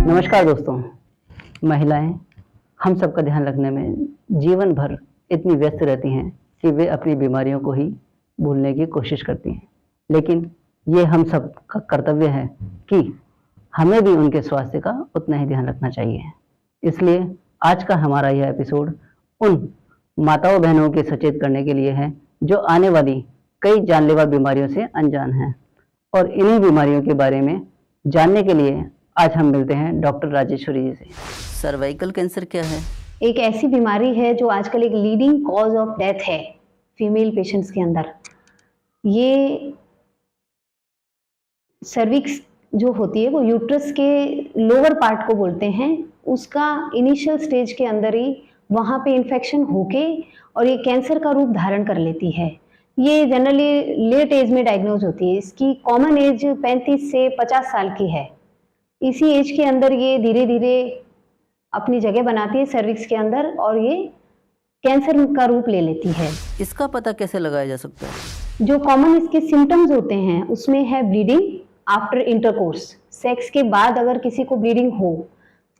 नमस्कार दोस्तों। महिलाएं हम सबका ध्यान रखने में जीवन भर इतनी व्यस्त रहती हैं कि वे अपनी बीमारियों को ही भूलने की कोशिश करती हैं, लेकिन ये हम सब का कर्तव्य है कि हमें भी उनके स्वास्थ्य का उतना ही ध्यान रखना चाहिए। इसलिए आज का हमारा यह एपिसोड उन माताओं बहनों के सचेत करने के लिए है जो आने वाली कई जानलेवा बीमारियों से अनजान हैं, और इन्हीं बीमारियों के बारे में जानने के लिए आज हम मिलते हैं डॉक्टर राजेश्वरी जी से। सर्वाइकल कैंसर क्या है? एक ऐसी बीमारी है जो आजकल एक लीडिंग कॉज ऑफ डेथ है फीमेल पेशेंट्स के अंदर। ये सर्विक्स जो होती है वो यूट्रस के लोअर पार्ट को बोलते हैं, उसका इनिशियल स्टेज के अंदर ही वहाँ पे इन्फेक्शन होके और ये कैंसर का रूप धारण कर लेती है। ये जनरली लेट एज में डायग्नोज होती है। इसकी कॉमन एज 35 से 50 साल की है। इसी एज के अंदर ये धीरे धीरे अपनी जगह बनाती है सर्विक्स के अंदर और ये कैंसर का रूप ले लेती है। इसका पता कैसे लगाया जा सकता है? जो कॉमन इसके सिम्टम्स होते हैं उसमें है ब्लीडिंग आफ्टर इंटरकोर्स। सेक्स के बाद अगर किसी को ब्लीडिंग हो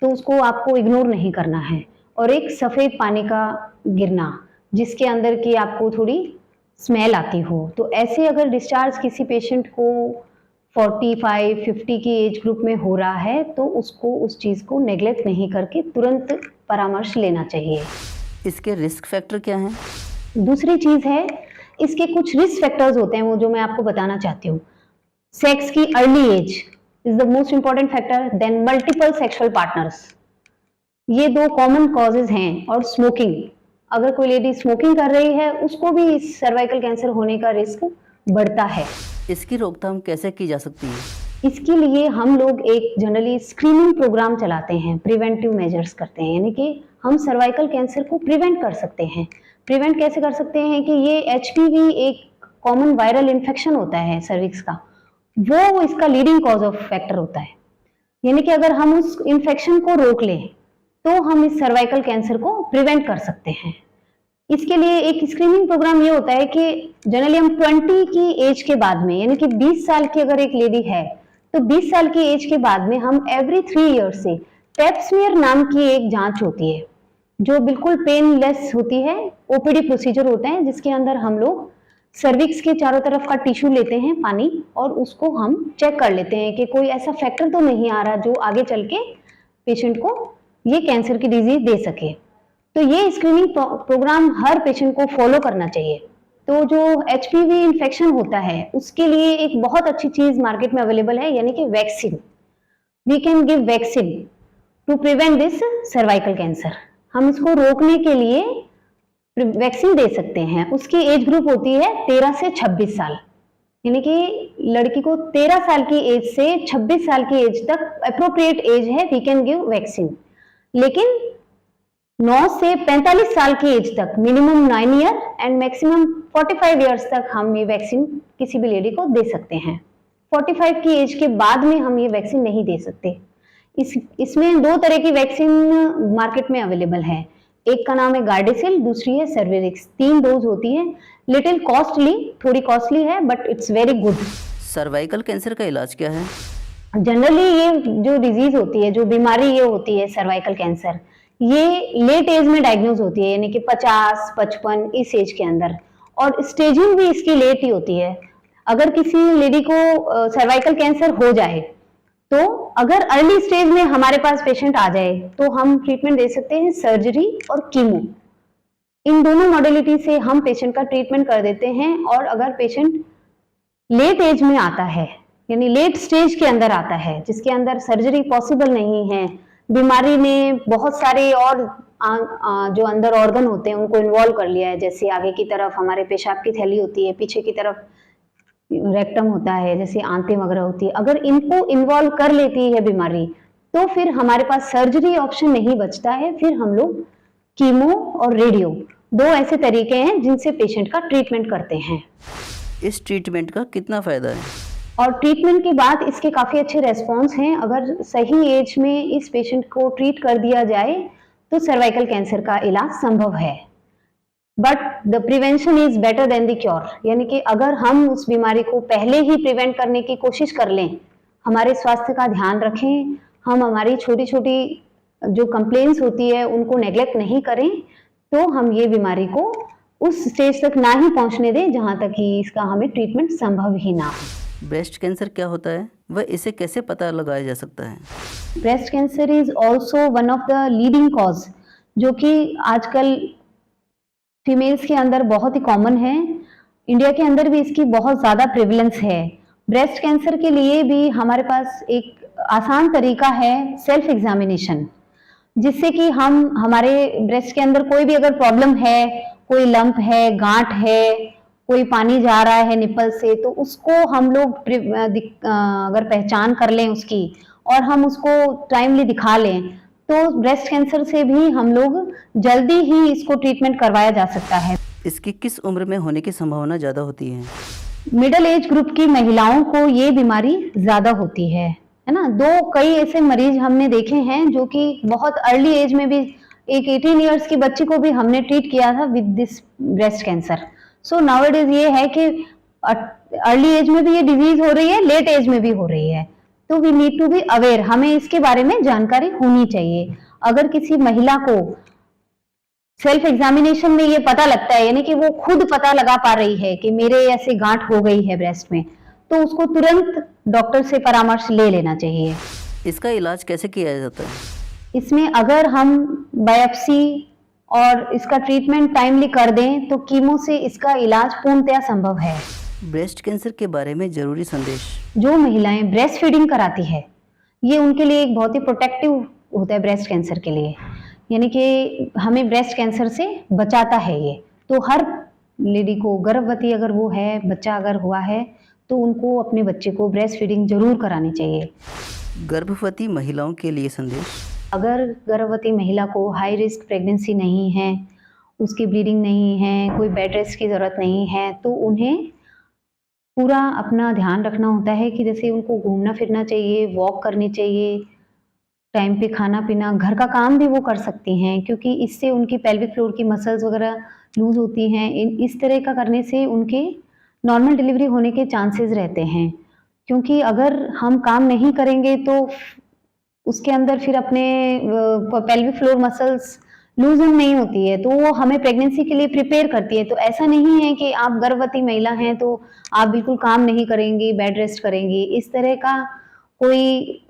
तो उसको आपको इग्नोर नहीं करना है, और एक सफ़ेद पानी का गिरना जिसके अंदर की आपको थोड़ी स्मेल आती हो। तो ऐसे अगर डिस्चार्ज किसी पेशेंट को 45-50 की एज ग्रुप में हो रहा है तो उसको उस चीज़ को नेग्लेक्ट नहीं करके तुरंत परामर्श लेना चाहिए। इसके रिस्क फैक्टर क्या हैं? दूसरी चीज़ है, इसके कुछ रिस्क फैक्टर्स होते हैं वो जो मैं आपको बताना चाहती हूँ। सेक्स की early age is the most important factor, then multiple sexual partners, ये दो कॉमन कॉजेज हैं। और स्मोकिंग, अगर कोई लेडी स्मोकिंग कर रही है उसको भी सर्वाइकल कैंसर होने का रिस्क बढ़ता है। इसकी रोकथाम कैसे की जा सकती है? इसके लिए हम लोग एक जनरली स्क्रीनिंग प्रोग्राम चलाते हैं, प्रिवेंटिव मेजर्स करते हैं, यानी कि हम सर्वाइकल कैंसर को प्रिवेंट कर सकते हैं। प्रिवेंट कैसे कर सकते हैं कि ये एचपीवी एक कॉमन वायरल इन्फेक्शन होता है सर्विक्स का, वो इसका लीडिंग कॉज ऑफ फैक्टर होता है। यानी कि अगर हम उस इन्फेक्शन को रोक लें तो हम इस सर्वाइकल कैंसर को प्रिवेंट कर सकते हैं। इसके लिए एक स्क्रीनिंग प्रोग्राम ये होता है कि जनरली हम 20 की एज के बाद में, यानी कि 20 साल की अगर एक लेडी है तो 20 साल की एज के बाद में हम एवरी 3 ईयर्स से पैप स्मीयर नाम की एक जांच होती है जो बिल्कुल पेनलेस होती है। ओपीडी प्रोसीजर होता है जिसके अंदर हम लोग सर्विक्स के चारों तरफ का टिश्यू लेते हैं पानी, और उसको हम चेक कर लेते हैं कि कोई ऐसा फैक्टर तो नहीं आ रहा जो आगे चल के पेशेंट को ये कैंसर की डिजीज दे सके। तो ये स्क्रीनिंग प्रोग्राम हर पेशेंट को फॉलो करना चाहिए। तो जो एचपीवी इन्फेक्शन होता है उसके लिए एक बहुत अच्छी चीज मार्केट में अवेलेबल है, यानी कि vaccine. We can give vaccine to prevent this cervical cancer. हम इसको रोकने के लिए वैक्सीन दे सकते हैं। उसकी एज ग्रुप होती है 13 से 26 साल, यानी कि लड़की को 13 साल की एज से 26 साल की एज तक अप्रोप्रिएट एज है, वी कैन गिव वैक्सीन। लेकिन 9 से 45 साल की एज तक minimum 9 year and maximum 45 years तक हम ये वैक्सीन किसी भी लेडी को दे सकते हैं। 45 की एज के बाद में हम ये वैक्सीन नहीं दे सकते। इसमें 2 तरह की वैक्सीन मार्केट में अवेलेबल है। एक का नाम है गार्डेसिल, दूसरी है सर्वेरिक्स। 3 डोज होती है, लिटिल कॉस्टली, थोड़ी कॉस्टली है but it's very good. Cervical cancer का इलाज क्या है? जनरली ये जो डिजीज होती है, जो बीमारी ये होती है सर्वाइकल कैंसर, ये लेट एज में डायग्नोज होती है, यानी कि 50-55 इस एज के अंदर, और स्टेजिंग भी इसकी लेट ही होती है। अगर किसी लेडी को सर्वाइकल कैंसर हो जाए तो अगर अर्ली स्टेज में हमारे पास पेशेंट आ जाए तो हम ट्रीटमेंट दे सकते हैं सर्जरी और कीमो। इन दोनों मॉडलिटी से हम पेशेंट का ट्रीटमेंट कर देते हैं। और अगर पेशेंट लेट एज में आता है, यानी लेट स्टेज के अंदर आता है जिसके अंदर सर्जरी पॉसिबल नहीं है, बीमारी ने बहुत सारे और जो अंदर ऑर्गन होते हैं उनको इन्वॉल्व कर लिया है, जैसे आगे की तरफ हमारे पेशाब की थैली होती है, पीछे की तरफ रेक्टम होता है, जैसे आंतें वगैरह होती है, अगर इनको इन्वॉल्व कर लेती है बीमारी तो फिर हमारे पास सर्जरी ऑप्शन नहीं बचता है। फिर हम लोग कीमो और रेडियो, 2 ऐसे तरीके हैं जिनसे पेशेंट का ट्रीटमेंट करते हैं। इस ट्रीटमेंट का कितना फायदा है? और ट्रीटमेंट के बाद इसके काफ़ी अच्छे रेस्पॉन्स हैं। अगर सही एज में इस पेशेंट को ट्रीट कर दिया जाए तो सर्वाइकल कैंसर का इलाज संभव है। But the prevention is better than the cure, यानी कि अगर हम उस बीमारी को पहले ही प्रिवेंट करने की कोशिश कर लें, हमारे स्वास्थ्य का ध्यान रखें, हम हमारी छोटी छोटी जो कंप्लेंट्स होती है उनको नेग्लेक्ट नहीं करें, तो हम ये बीमारी को उस स्टेज तक ना ही पहुंचने दें जहां तक कि इसका हमें ट्रीटमेंट संभव ही ना हो। ब्रेस्ट कैंसर क्या होता है, वह इसे कैसे पता लगाया जा सकता है? Breast cancer is also one of the leading cause, जो कि आजकल फीमेल्स के अंदर बहुत ही कॉमन है। इंडिया के अंदर भी इसकी बहुत ज़्यादा प्रेवलेंस है। ब्रेस्ट कैंसर के लिए भी हमारे पास एक आसान तरीका है सेल्फ एग्जामिनेशन, जिससे कि हम हमारे ब्रेस्ट के अंदर कोई भी अगर प्रॉब्लम है, कोई लंप है, गांठ है, कोई पानी जा रहा है निप्पल से, तो उसको हम लोग अगर पहचान कर लें उसकी और हम उसको टाइमली दिखा लें, तो ब्रेस्ट कैंसर से भी हम लोग जल्दी ही इसको ट्रीटमेंट करवाया जा सकता है। इसकी किस उम्र में होने की संभावना ज़्यादा होती है? मिडिल एज ग्रुप की महिलाओं को ये बीमारी ज्यादा होती है ना। कई ऐसे मरीज हमने देखे हैं जो कि बहुत अर्ली एज में भी, एक 18 इयर्स की बच्ची को भी हमने ट्रीट किया था with this breast cancer. So nowadays ये है कि अर्ली एज में भी ये डिजीज हो रही है, लेट एज में भी हो रही है, तो we need to be aware, हमें इसके बारे में जानकारी होनी चाहिए। अगर किसी महिला को सेल्फ एग्जामिनेशन में ये पता लगता है, यानी कि वो खुद पता लगा पा रही है कि मेरे ऐसे गांठ हो गई है ब्रेस्ट में, तो उसको तुरंत डॉक्टर से परामर्श ले लेना चाहिए। इसका इलाज कैसे किया जाता है? इसमें अगर हम बायोप्सी और इसका ट्रीटमेंट टाइमली कर दें तो कीमो से इसका इलाज पूर्णतया संभव है। ब्रेस्ट कैंसर के बारे में जरूरी संदेश। जो महिलाएं ब्रेस्ट फीडिंग कराती है, ये उनके लिए एक बहुत ही प्रोटेक्टिव होता है ब्रेस्ट कैंसर के लिए, यानी कि हमें ब्रेस्ट कैंसर से बचाता है ये। तो हर लेडी को, गर्भवती अगर वो है, बच्चा अगर हुआ है, तो उनको अपने बच्चे को ब्रेस्ट फीडिंग जरूर करानी चाहिए। गर्भवती महिलाओं के लिए संदेश। अगर गर्भवती महिला को हाई रिस्क प्रेगनेंसी नहीं है, उसकी ब्लीडिंग नहीं है, कोई बेड रेस्ट की ज़रूरत नहीं है, तो उन्हें पूरा अपना ध्यान रखना होता है कि जैसे उनको घूमना फिरना चाहिए, वॉक करनी चाहिए, टाइम पे खाना पीना, घर का काम भी वो कर सकती हैं, क्योंकि इससे उनकी पेल्विक फ्लोर की मसल्स वगैरह लूज होती हैं। इस तरह का करने से उनके नॉर्मल डिलीवरी होने के चांसेस रहते हैं, क्योंकि अगर हम काम नहीं करेंगे तो उसके अंदर फिर अपने पेल्विक फ्लोर मसल्स लूजन नहीं होती है, तो वो हमें प्रेगनेंसी के लिए प्रिपेयर करती है। तो ऐसा नहीं है कि आप गर्भवती महिला हैं तो आप बिल्कुल काम नहीं करेंगी, बेड रेस्ट करेंगी, इस तरह का कोई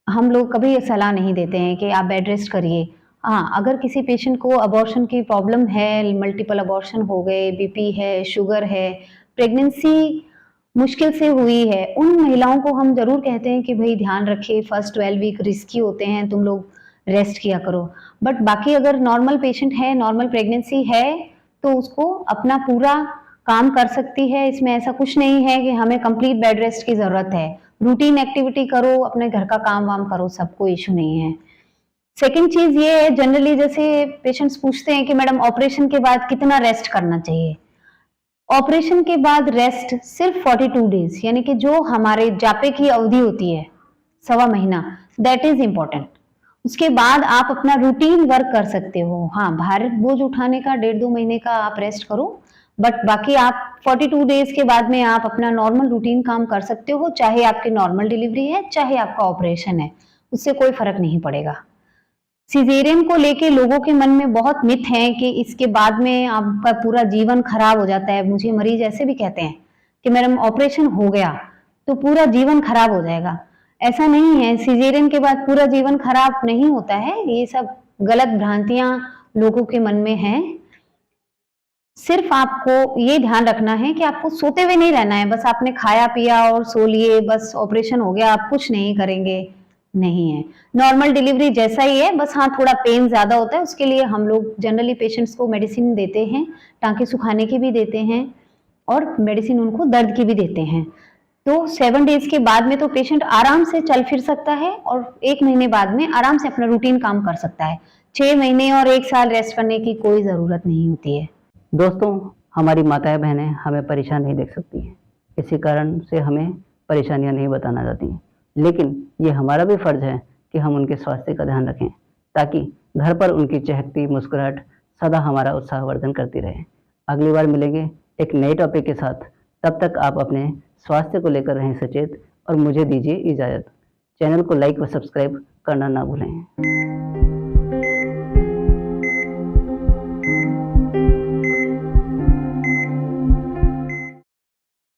हम लोग कभी सलाह नहीं देते हैं कि आप बेड रेस्ट करिए। हाँ, अगर किसी पेशेंट को अबॉर्शन की प्रॉब्लम है, मल्टीपल अबॉर्शन हो गए, बीपी है, शुगर है, प्रेगनेंसी मुश्किल से हुई है, उन महिलाओं को हम जरूर कहते हैं कि भाई ध्यान रखिए, फर्स्ट 12 वीक रिस्की होते हैं, तुम लोग रेस्ट किया करो। बट बाकी अगर नॉर्मल पेशेंट है, नॉर्मल प्रेगनेंसी है, तो उसको अपना पूरा काम कर सकती है। इसमें ऐसा कुछ नहीं है कि हमें कंप्लीट बेड रेस्ट की जरूरत है। रूटीन एक्टिविटी करो, अपने घर का काम वाम करो, सब कोई इशू नहीं है। सेकेंड चीज ये है, जनरली जैसे पेशेंट्स पूछते हैं कि मैडम ऑपरेशन के बाद कितना रेस्ट करना चाहिए। ऑपरेशन के बाद रेस्ट सिर्फ 42 डेज, यानी कि जो हमारे जापे की अवधि होती है, 1.25 महीना, दैट इज इम्पोर्टेंट। उसके बाद आप अपना रूटीन वर्क कर सकते हो। हाँ, भार बोझ उठाने का 1.5-2 महीने का आप रेस्ट करो, बट बाकी आप 42 डेज के बाद में आप अपना नॉर्मल रूटीन काम कर सकते हो, चाहे आपकी नॉर्मल डिलीवरी है, चाहे आपका ऑपरेशन है, उससे कोई फर्क नहीं पड़ेगा। सिजेरियन को लेके लोगों के मन में बहुत मिथ है कि इसके बाद में आपका पूरा जीवन खराब हो जाता है। मुझे मरीज ऐसे भी कहते हैं कि मैडम ऑपरेशन हो गया तो पूरा जीवन खराब हो जाएगा। ऐसा नहीं है, सिजेरियन के बाद पूरा जीवन खराब नहीं होता है। ये सब गलत भ्रांतियां लोगों के मन में हैं। सिर्फ आपको ये ध्यान रखना है कि आपको सोते हुए नहीं रहना है, बस आपने खाया पिया और सो लिए, बस ऑपरेशन हो गया, आप कुछ नहीं करेंगे, नहीं है। नॉर्मल डिलीवरी जैसा ही है, बस हाँ थोड़ा पेन ज्यादा होता है, उसके लिए हम लोग जनरली पेशेंट्स को मेडिसिन देते हैं, टांके सुखाने की भी देते हैं और मेडिसिन उनको दर्द की भी देते हैं। तो 7 डेज के बाद में तो पेशेंट आराम से चल फिर सकता है और 1 महीने बाद में आराम से अपना रूटीन काम कर सकता है। 6 महीने और 1 साल रेस्ट करने की कोई ज़रूरत नहीं होती है। दोस्तों, हमारी माताएं बहनें हमें परेशान नहीं देख सकती हैं, इसी कारण से हमें परेशानियां नहीं बताना चाहती हैं, लेकिन ये हमारा भी फर्ज है कि हम उनके स्वास्थ्य का ध्यान रखें, ताकि घर पर उनकी चहकती मुस्कुराहट सदा हमारा उत्साहवर्धन करती रहे। अगली बार मिलेंगे एक नए टॉपिक के साथ। तब तक आप अपने स्वास्थ्य को लेकर रहें सचेत और मुझे दीजिए इजाज़त। चैनल को लाइक व सब्सक्राइब करना ना भूलें।